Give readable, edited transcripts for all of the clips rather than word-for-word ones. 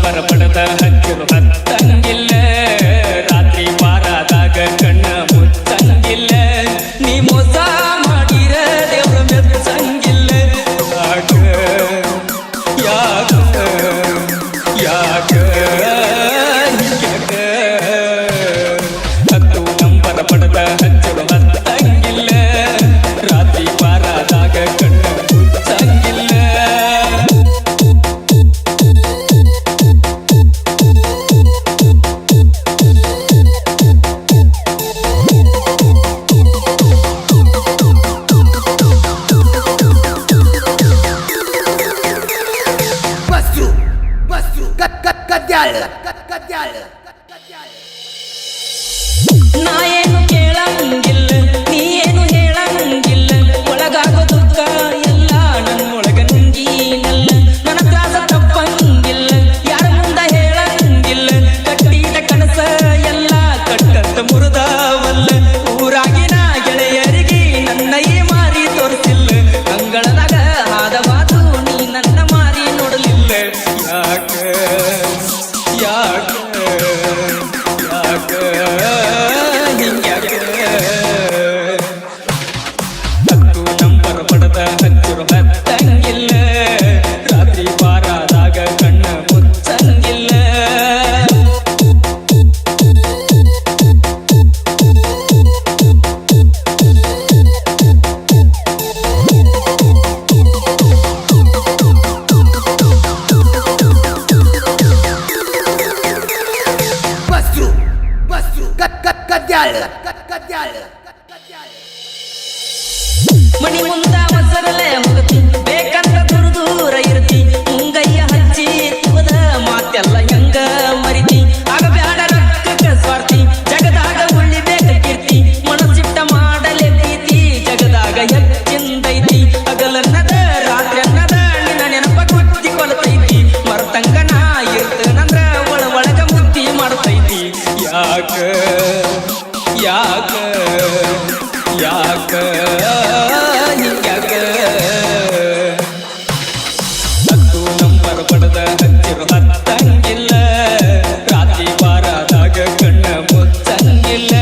number ಪಡೆದ ಹಚ್ಚಿರು ಹತ್ತಂಗಿಲ್ಲ ರಾತ್ರಿ ಬಾರಾದಾಗ ಕಣ್ಣ ಮುಚ್ಚಂಗಿಲ್ಲ ನೀ ಮೋಸ ಮಾಡಿರ ದೇವ್ರ ಮೆಚ್ಚಂಗಿಲ್ಲ ಯಾಕ ಯಾಕ ಹತ್ತು ನಂಬರ ಪಡೆದ ಹಚ್ಚಿರು ಹತ್ತಂಗಿಲ್ಲ ರಾತ್ರಿ ಬಾರಾದಾಗ ಕಣ್ಣ ಮುಚ್ಚಂಗಿಲ್ಲ ನಾ ಏನು ಕೇಳಂಗಿಲ್ಲ ನೀ ಏನು ಹೇಳಂಗಿಲ್ಲ ಒಳಗಾಗೋ ದುಃಖ ಎಲ್ಲ ನನ್ನೊಳಗ ನುಂಗಿನಲ್ಲ ನನ್ನ ತ್ರಾಸ ತಪ್ಪಂಗಿಲ್ಲ ಯಾರ ಮುಂದ ಹೇಳಂಗಿಲ್ಲ ಕಟ್ಟಿದ ಕನಸ ಎಲ್ಲ ಕಟ್ಟಂತ ಮುರಿದವಲ್ಲ ಊರಾಗಿನ ಗೆಳೆಯರಿಗೆ ನನ್ನ ಈ ಮಾರಿ ತೋರಿಸಿಲ್ಲ ಅಂಗಳದಾಗ ಹಾದವಾದು ನೀ ನನ್ನ ಮಾರಿ ನೋಡಲಿಲ್ಲ ಯಾಕ ಯಾಕ ಯಾಕ ಹತ್ತು ನಂಬರ್ ಪಡೆದ ಹಚ್ಚಿರು ಹತ್ತಂಗಿಲ್ಲ ರಾತ್ರಿ ಬಾರಾದಾಗ ಕಣ್ಣ ಮುಚ್ಚಂಗಿಲ್ಲ ಮಣಿ ಮುಂದ ಮಸರಲೆ ಹೋಗತಿ ಬೇಕಂತ ದೂರ ಇರ್ತಿ ಮುಂಗಯ್ಯ ಹಚ್ಚಿ ತುವದ ಮಾತೆಲ್ಲ ಹೆಂಗ ಮರಿತಿ ಆಗ ಬ್ಯಾಡ ರೊಕ್ಕಕ್ಕ ಸ್ವಾರ್ಥಿ ಜಗದಾಗ ಉಳಿಬೇಕ ಕೀರ್ತಿ ಮನಸ್ಸಿಟ್ಟ ಮಾಡಲೆ ಪ್ರೀತಿ ಜಗದಾಗ ಹೆಚ್ಚಿಂದೈತಿ ಹಗಲನ್ನದ ರಾತ್ರಿ ಅನ್ನದ ನಿನ್ನ ನೆನಪ ಕುತ್ತಿ ಕೊಲತೈತಿ ಮರ್ತಂಗನ ಇರ್ತನಂದ್ರ ಒಳಗ ಮುತ್ತಿ ಮಾಡ್ತೈತಿ ಯಾಕ ಯಾಕ ಯಾಕ ಹತ್ತು ನಂಬರ್ ಪಡೆದ ಹಚ್ಚಿರು ಹತ್ತಂಗಿಲ್ಲ ರಾತ್ರಿ ಬಾರಾದಾಗ ಕಣ್ಣ ಮುಚ್ಚಂಗಿಲ್ಲ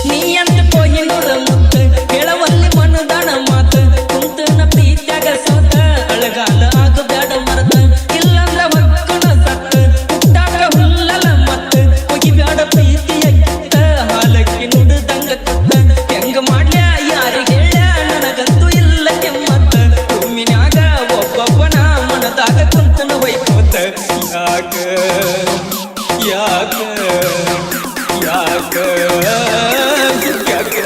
ನೀ ಅಂತ ಕೊಹಿನೂರ ಮುತ್ತು ಹೇಳವಲ್ಲಿ ಮನದಾಣ ಮಾತು ಕುಂತನ ಪ್ರೀತ್ಯಾಗ ಸೋತ ಅಳಗಾಲ ಆಗಬ್ಯಾಡ ಮರತ ಇಲ್ಲಂದ್ರ ಹೊಕ್ಕನ ಸತ್ತ ಹುಟ್ಟಾಕ ಹುಲ್ಲಲ ಮತ್ತ ಹೋಗಿಬ್ಯಾಡ ಪ್ರೀತಿಯ ಕಿತ್ತ ಹಾಲಕ್ಕಿ ನುಡಿದಂಗ ಕತ್ತ ಹೆಂಗ ಮಾಡ್ಲ್ಯಾ ಯಾರಿಗೆ ಹೇಳ್ಯ ನನಗಂತೂ ಇಲ್ಲ ಕೆಮ್ಮತ್ತ ರೂಮಿನ್ಯಾಗ ಒಬ್ಬೊಬ್ಬನ ಮನದಾಗ ಕುಂತನ ವೈಕೋತ ಯಾಕ ಯಾಕ ಯಾಕ ಯಾಕ